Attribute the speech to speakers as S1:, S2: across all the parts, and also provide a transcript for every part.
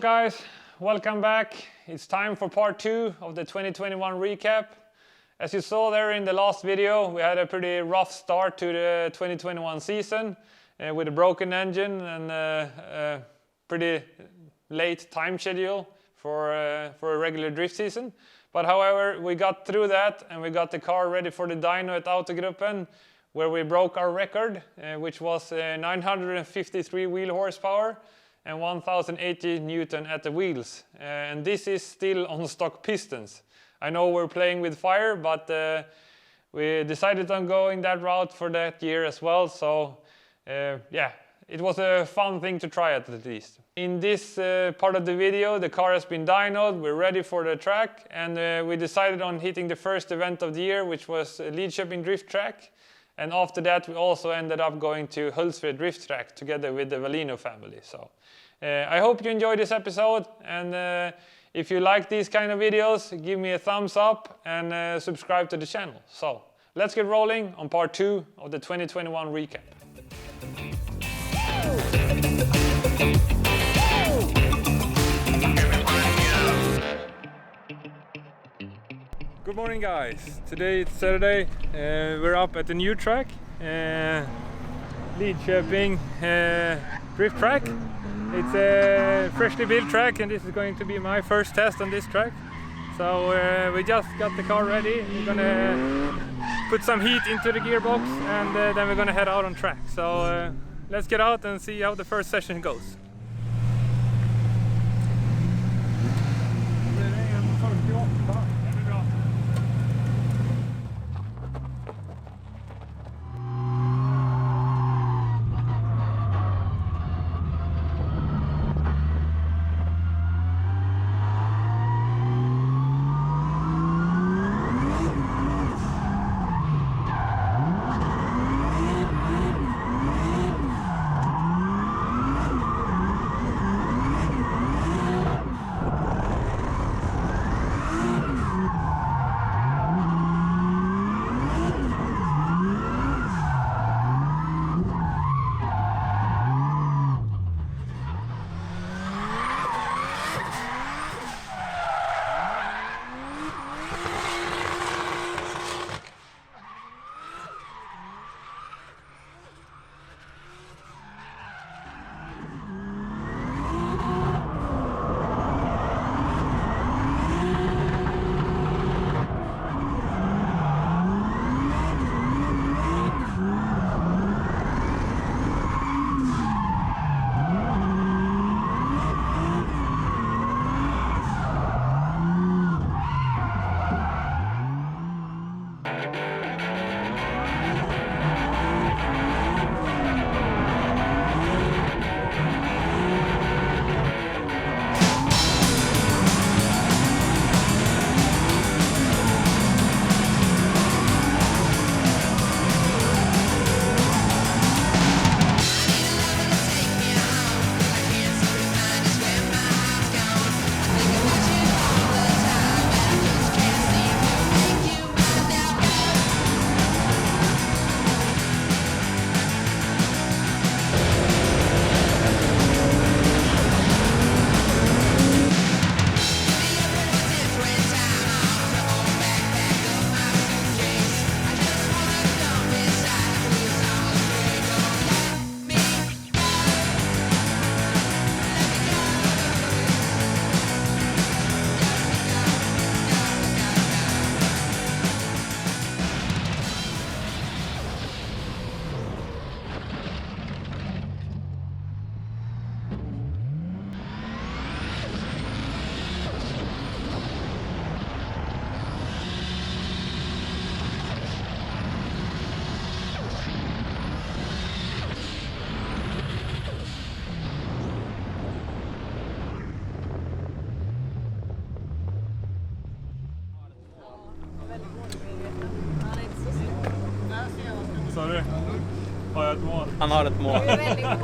S1: guys, welcome back. It's time for part 2 of the 2021 recap. As you saw there in the last video, we had a pretty rough start to the 2021 season with a broken engine and a pretty late time schedule for a regular drift season. But however, we got through that and we got the car ready for the dyno at Autogruppen, where we broke our record, which was 953 wheel horsepower and 1080 Newton at the wheels. And this is still on stock pistons. I know we're playing with fire, but we decided on going that route for that year as well. So yeah, it was a fun thing to try at least. In this part of the video, the car has been dynoed, we're ready for the track, and we decided on hitting the first event of the year, which was Lidköping Drifttrack. And after that, we also ended up going to Hultsfred Drifttrack together with the Valino family. So I hope you enjoyed this episode, and if you like these kind of videos, give me a thumbs up and subscribe to the channel. So let's get rolling on part 2 of the 2021 recap. Good morning guys, today it's Saturday, we're up at the new track, Lidköping Drifttrack. It's a freshly built track and this is going to be my first test on this track. So we just got the car ready, we're gonna put some heat into the gearbox and then we're gonna head out on track. So let's get out and see how the first session goes. Har jag ett mål? Han har ett mål. Du är väldigt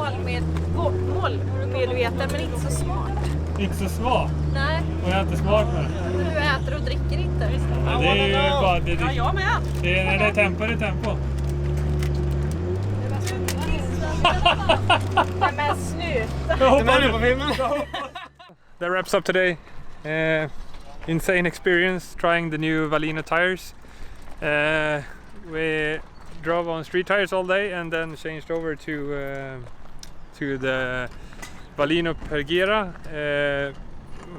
S1: målmedveten men inte så smart. Inte så smart? Nej. Och jag är inte smart med det. Du äter och dricker inte. Ja, det är ju bara... Ja, jag med. Det är tempo, det är tempo. Nej men sluta.
S2: Är du med på filmen?
S1: that wraps up today. Insane experience trying the new Valino tires. We drove on street tires all day and then changed over to the Valino Pergera.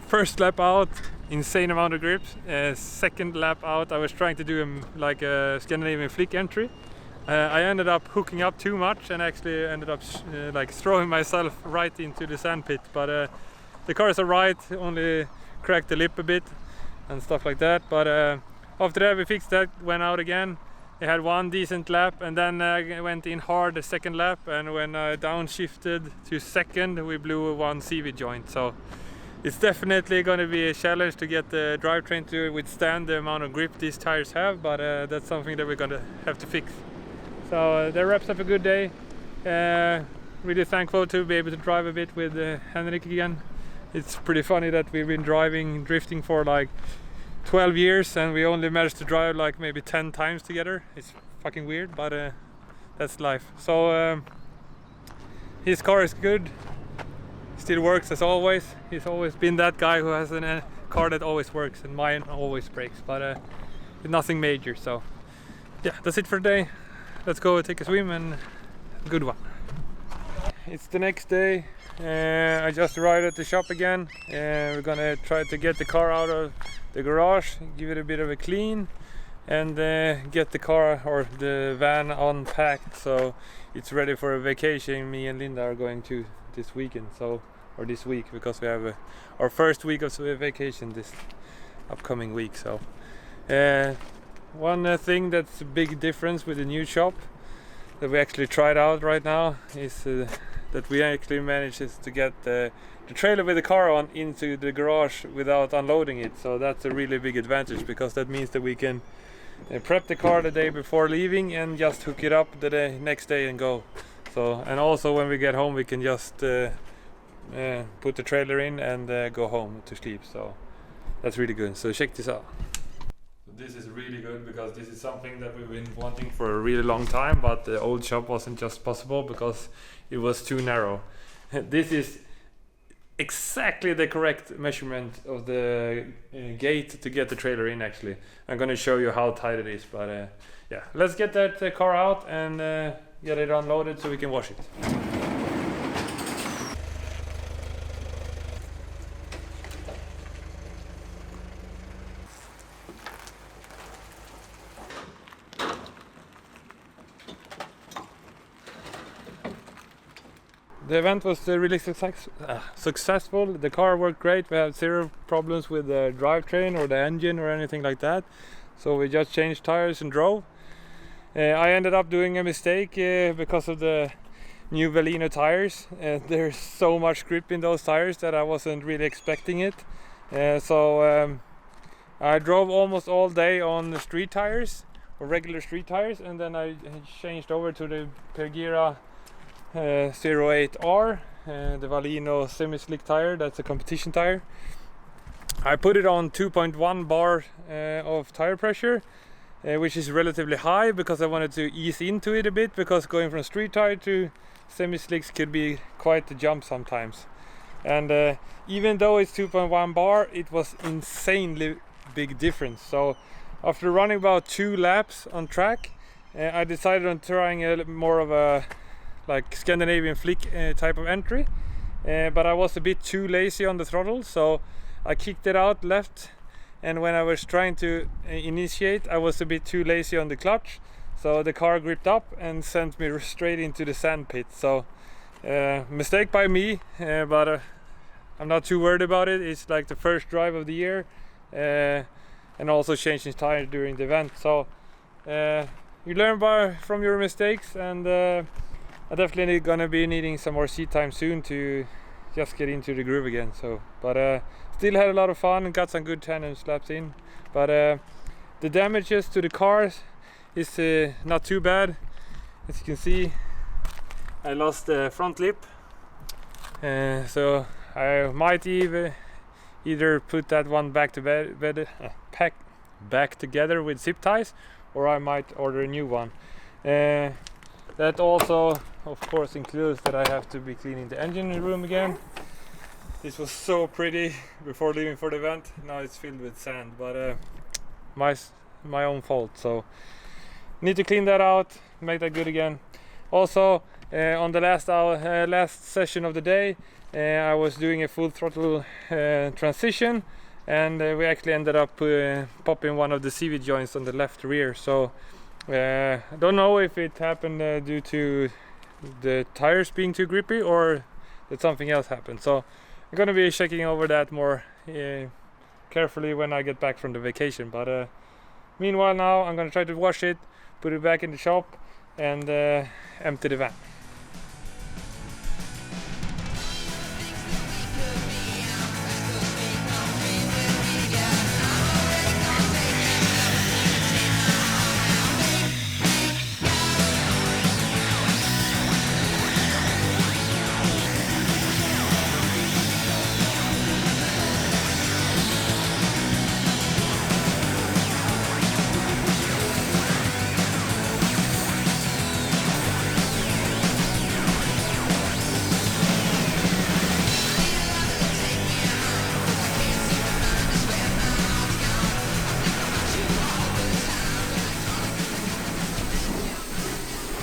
S1: First lap out, insane amount of grips. Second lap out, I was trying to do like a Scandinavian flick entry. I ended up hooking up too much and actually ended up like throwing myself right into the sand pit. But the cars are right, only cracked the lip a bit and stuff like that. But after that we fixed that, went out again. I had one decent lap and then I went in hard the second lap, and when I downshifted to second we blew one CV joint. So it's definitely going to be a challenge to get the drivetrain to withstand the amount of grip these tires have, but that's something that we're going to have to fix. So that wraps up a good day. Really thankful to be able to drive a bit with Henrik again. It's pretty funny that we've been drifting for like 12 years and we only managed to drive like maybe 10 times together. It's fucking weird, but that's life. So his car is good, still works as always. He's always been that guy who has a car that always works, and mine always breaks, but nothing major. So yeah, that's it for today. Let's go take a swim, and a good one. It's the next day. I just arrived at the shop again. We're gonna try to get the car out of the garage, give it a bit of a clean, and get the car or the van unpacked so it's ready for a vacation me and Linda are going to this weekend, or this week, because we have our first week of vacation this upcoming week. So one thing that's a big difference with the new shop that we actually tried out right now is that we actually managed to get the trailer with the car on into the garage without unloading it. So that's a really big advantage, because that means that we can prep the car the day before leaving and just hook it up the next day and go. So, and also when we get home we can just put the trailer in and go home to sleep. So that's really good. So check this out. This is really good because this is something that we've been wanting for a really long time, but the old shop wasn't just possible because it was too narrow. This is exactly the correct measurement of the gate to get the trailer in. Actually, I'm going to show you how tight it is, but yeah, let's get that car out and get it unloaded so we can wash it. The event was really successful. The car worked great. We had zero problems with the drivetrain or the engine or anything like that. So we just changed tires and drove. I ended up doing a mistake because of the new Valino tires. There's so much grip in those tires that I wasn't really expecting it. So I drove almost all day on the street tires, or regular street tires, and then I changed over to the Pergera 08R, the Valino semi-slick tire. That's a competition tire. I put it on 2.1 bar of tire pressure, which is relatively high because I wanted to ease into it a bit, because going from street tire to semi-slicks could be quite a jump sometimes. And even though it's 2.1 bar, it was insanely big difference. So after running about 2 laps on track, I decided on trying a more of a like Scandinavian flick type of entry, but I was a bit too lazy on the throttle, so I kicked it out left, and when I was trying to initiate I was a bit too lazy on the clutch, so the car gripped up and sent me straight into the sand pit. So mistake by me, but I'm not too worried about it. It's like the first drive of the year, and also changing tires during the event. So you learn from your mistakes, and I'm definitely gonna be needing some more seat time soon to just get into the groove again. So, but still had a lot of fun and got some good tandems laps in. But the damages to the cars is not too bad. As you can see, I lost the front lip, so I might either put that one back to back together with zip ties, or I might order a new one. That also of course includes that I have to be cleaning the engine room again. This was so pretty before leaving for the event. Now it's filled with sand, but my own fault. So need to clean that out, make that good again. Also, on the last session of the day, I was doing a full throttle transition, and we actually ended up popping one of the CV joints on the left rear. So I don't know if it happened due to the tires being too grippy or that something else happened. So I'm gonna be checking over that more carefully when I get back from the vacation. But meanwhile, now I'm gonna try to wash it, put it back in the shop, and empty the van.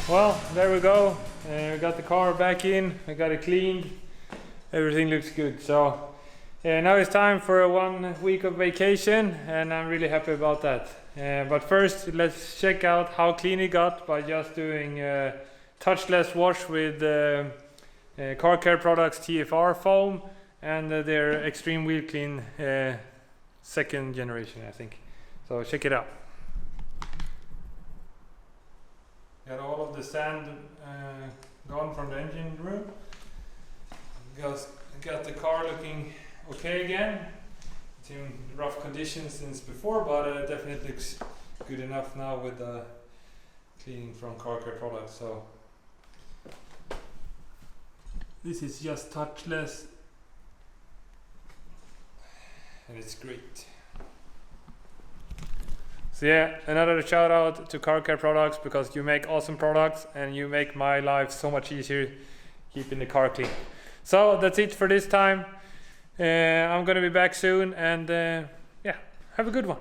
S1: Well, there we go. We got the car back in, we got it cleaned, everything looks good. So now it's time for 1 week of vacation, and I'm really happy about that. But first, let's check out how clean it got by just doing touchless wash with Car Care Products TFR foam and their Extreme Wheel Clean 2nd generation, I think. So check it out. Got all of the sand gone from the engine room. Got the car looking okay again. It's in rough conditions since before, but it definitely looks good enough now with the cleaning from Car Care Products. So this is just touchless, and it's great. So yeah, another shout out to Car Care Products, because you make awesome products and you make my life so much easier keeping the car clean. So that's it for this time. I'm gonna be back soon, and yeah, have a good one.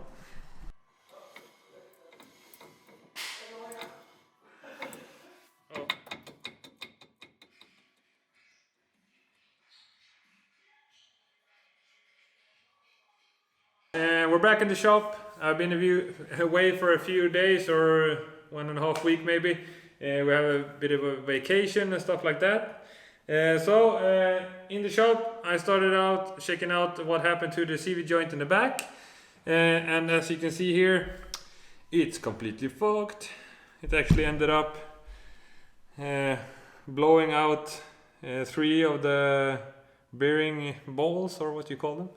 S1: We're back in the shop. I've been away for a few days, or 1.5 weeks maybe. We have a bit of a vacation and stuff like that. So in the shop, I started out checking out what happened to the CV joint in the back. And as you can see here, it's completely fucked. It actually ended up blowing out 3 of the bearing balls, or what you call them.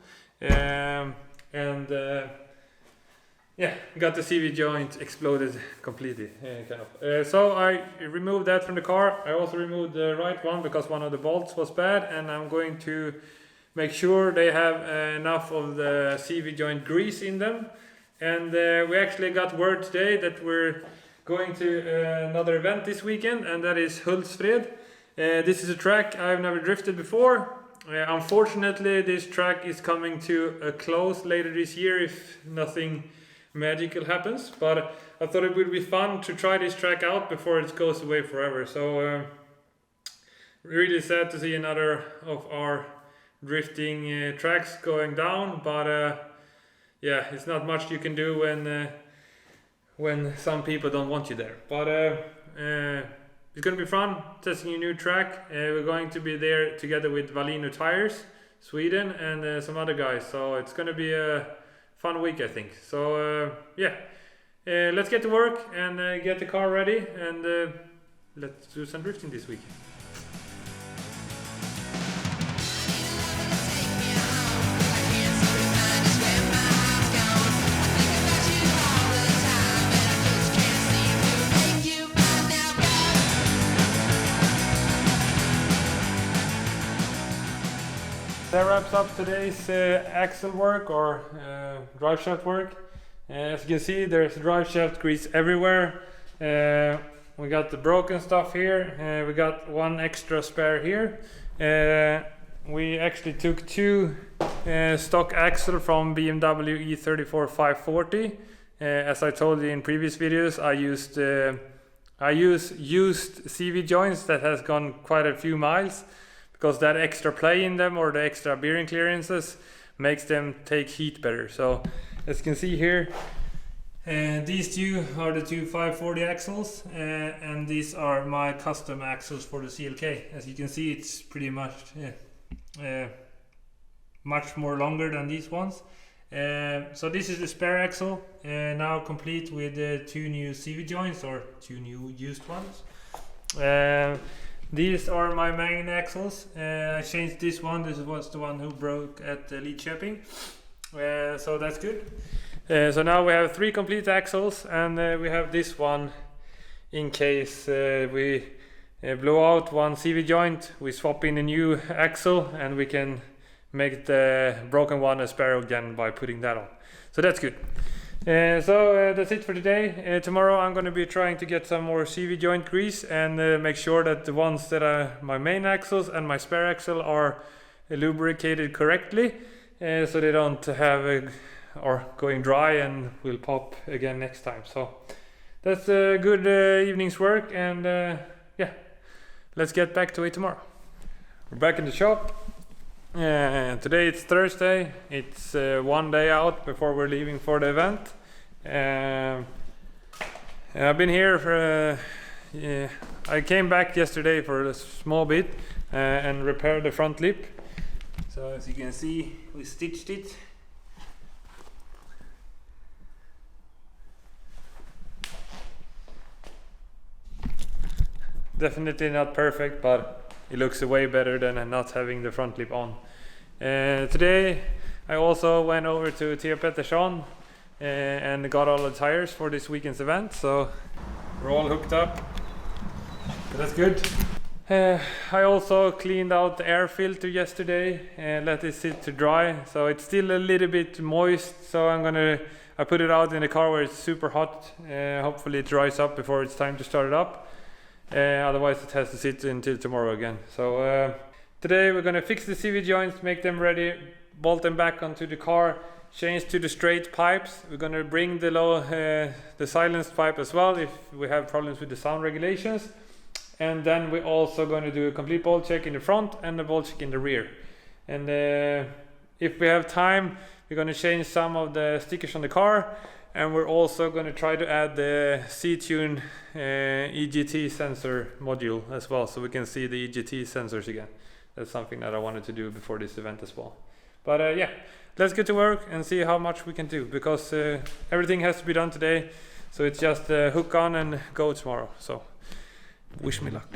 S1: Yeah, got the CV joint exploded completely, kind of. So I removed that from the car. I also removed the right one because one of the bolts was bad, and I'm going to make sure they have enough of the CV joint grease in them. And we actually got word today that we're going to another event this weekend, and that is Hultsfred. This is a track I've never drifted before. Unfortunately, this track is coming to a close later this year if nothing magical happens, but I thought it would be fun to try this track out before it goes away forever. So really sad to see another of our drifting tracks going down, but yeah, it's not much you can do when some people don't want you there. But it's gonna be fun testing a new track. We're going to be there together with Valino Tires, Sweden, and some other guys, so it's gonna be a fun week, I think. So yeah, let's get to work and get the car ready, and let's do some drifting this week. That wraps up today's axle work, or drive shaft work. As you can see, there's drive shaft grease everywhere. We got the broken stuff here. We got one extra spare here. we actually took two stock axle from BMW E34 540. As I told you in previous videos, I use used CV joints that has gone quite a few miles, because that extra play in them or the extra bearing clearances makes them take heat better. So as you can see here, these two are the two 540 axles, and these are my custom axles for the CLK. As you can see, it's pretty much much more longer than these ones. So this is the spare axle, now complete with two new CV joints, or two new used ones. These are my main axles. I changed this one. This was the one who broke at Lidköping, so that's good. So now we have 3 complete axles, and we have this one in case we blow out one CV joint. We swap in a new axle and we can make the broken one a spare again by putting that on. So that's good. So that's it for today. Tomorrow I'm going to be trying to get some more CV joint grease and make sure that the ones that are my main axles and my spare axle are lubricated correctly, so they don't have or going dry and will pop again next time. So that's a good evening's work, and yeah, let's get back to it tomorrow. We're back in the shop. Today it's Thursday. It's one day out before we're leaving for the event. I've been here for I came back yesterday for a small bit and repaired the front lip. So as you can see, we stitched it. Definitely not perfect, but it looks way better than not having the front lip on. Today I also went over to Theo Pettersson and got all the tires for this weekend's event, so we're all hooked up. So that's good. I also cleaned out the air filter yesterday and let it sit to dry, so it's still a little bit moist, so I put it out in the car where it's super hot. Hopefully it dries up before it's time to start it up. Otherwise it has to sit until tomorrow again. So today we're going to fix the CV joints, make them ready, bolt them back onto the car, change to the straight pipes. We're going to bring the silenced pipe as well if we have problems with the sound regulations. And then we're also going to do a complete bolt check in the front and a bolt check in the rear. And if we have time, we're going to change some of the stickers on the car. And we're also going to try to add the C-Tune EGT sensor module as well, so we can see the EGT sensors again. That's something that I wanted to do before this event as well. But yeah, let's get to work and see how much we can do, because everything has to be done today. So it's just hook on and go tomorrow. So wish me luck.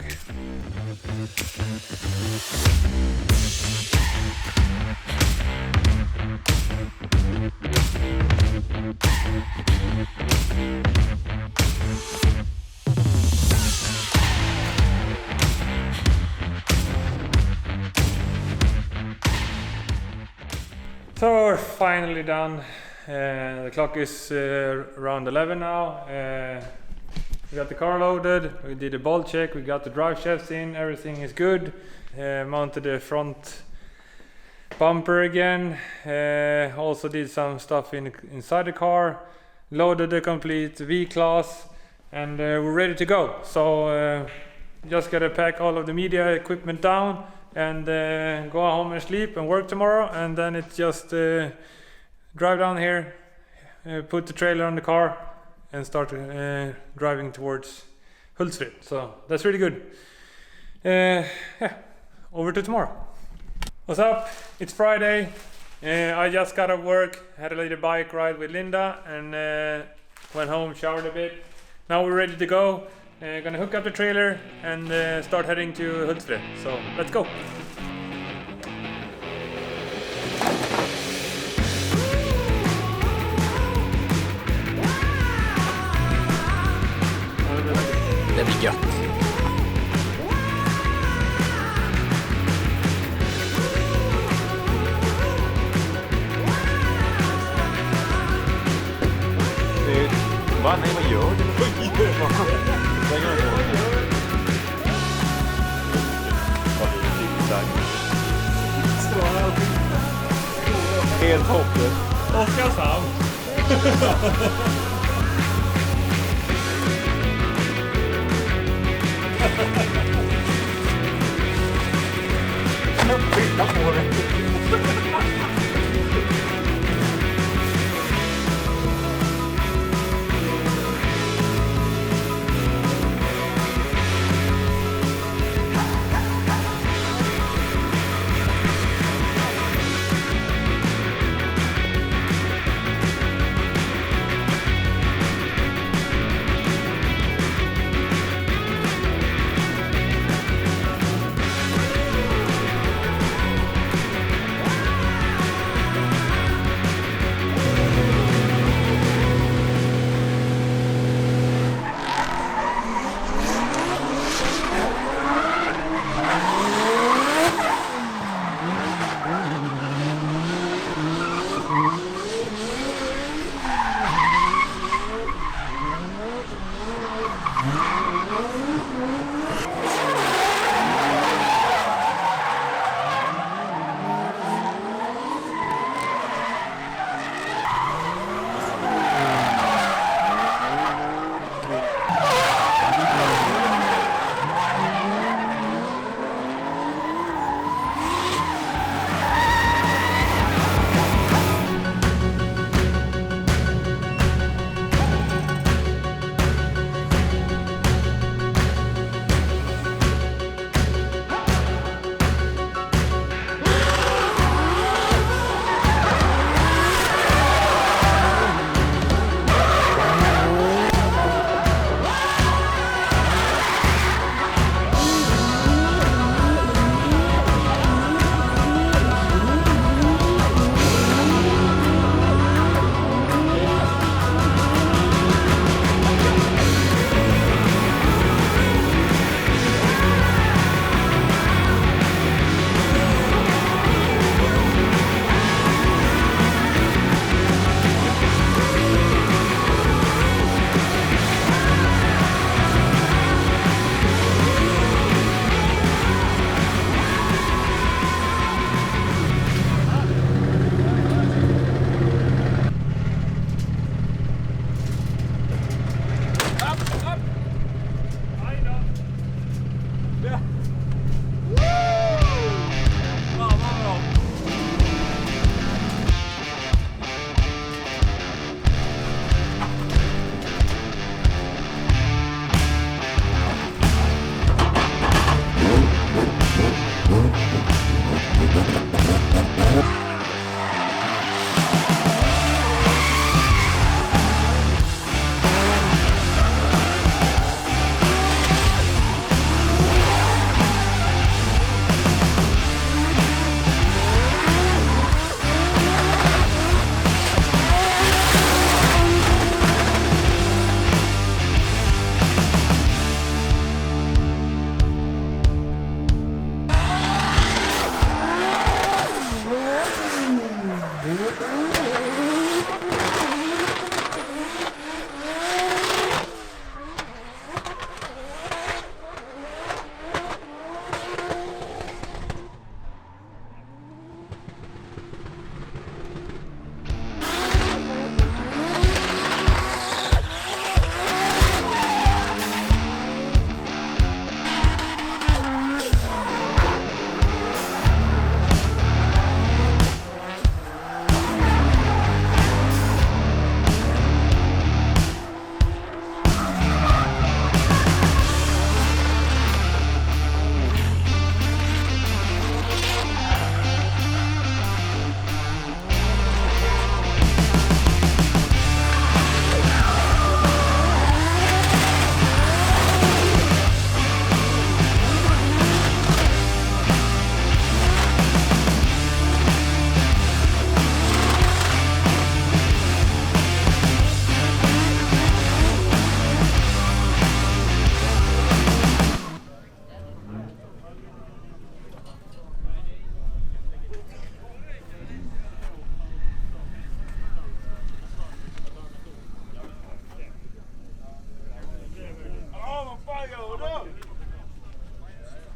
S1: So we're finally done. The clock is around 11 now. We got the car loaded, we did a bolt check, we got the drive shafts in, everything is good. Mounted the front bumper again. Also did some stuff inside the car. Loaded the complete V-Class, and we're ready to go. So just gotta pack all of the media equipment down and go home and sleep and work tomorrow, and then it's just drive down here, put the trailer on the car and start driving towards Hultsfred. So that's really good. Yeah, over to tomorrow. What's up? It's Friday. I just got off work, had a little bike ride with Linda, and went home, showered a bit. Now we're ready to go. Gonna hook up the trailer and start heading to Hultsfred. So let's go.
S2: Det blir gött. Nej, vad gör du? Vad gör du? helt hopplöst.
S1: Oskarshamn.
S2: Titta på det.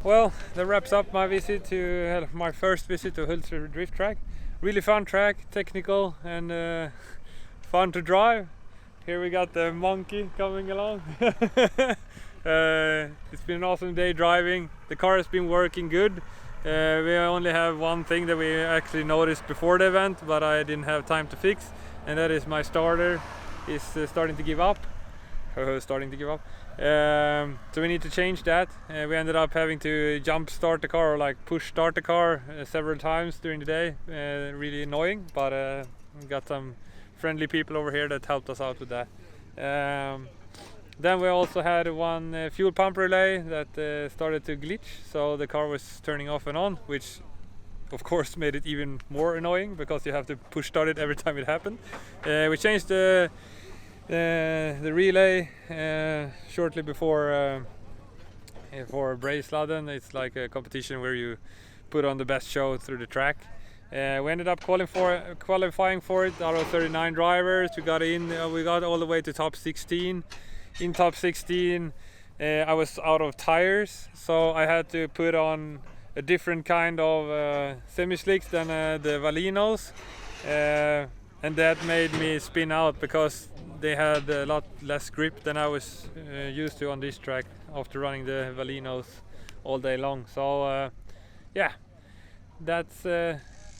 S1: Well, that wraps up my visit to my first visit to Hultsfred Drifttrack. really fun track, technical and fun to drive. Here we got the monkey coming along. It's been an awesome day driving. The car has been working good. We only have one thing that we actually noticed before the event, but I didn't have time to fix, and that is my starter is starting to give up. Starting to give up. So we need to change that. We ended up having to jump start the car, or like push start the car several times during the day. Really annoying, but we got some friendly people over here that helped us out with that. Then we also had one fuel pump relay that started to glitch, so the car was turning off and on, which of course made it even more annoying because you have to push start it every time it happened. We changed the relay shortly before for Braceladden. It's like a competition where you put on the best show through the track. We ended up qualifying for it out of 39 drivers. We got in. We got all the way to top 16. In top 16, I was out of tires, so I had to put on a different kind of semi-slicks than the Valinos, and that made me spin out because they had a lot less grip than I was used to on this track after running the Valinos all day long. So yeah, that's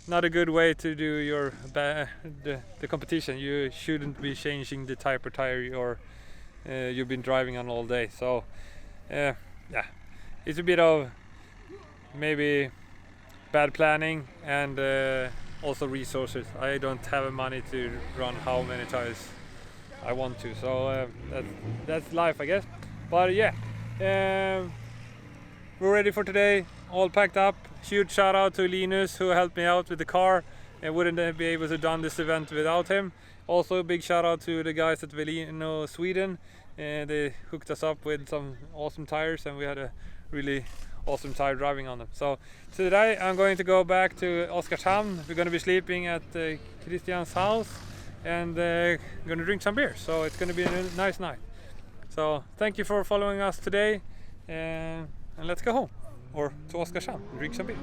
S1: not a good way to do your the competition. You shouldn't be changing the type of tire you've been driving on all day. So yeah, it's a bit of maybe bad planning and also resources. I don't have money to run how many tires I want to, so that's life, I guess. But yeah, we're ready for today, all packed up. Huge shout out to Linus who helped me out with the car. I wouldn't be able to done this event without him. Also a big shout out to the guys at Velino Sweden. They hooked us up with some awesome tires and we had a really awesome time driving on them. So today I'm going to go back to Oskarshamn. We're going to be sleeping at Christian's house and going to drink some beer. So it's going to be a nice night. So thank you for following us today and let's go home or to Oskarshamn and drink some beer.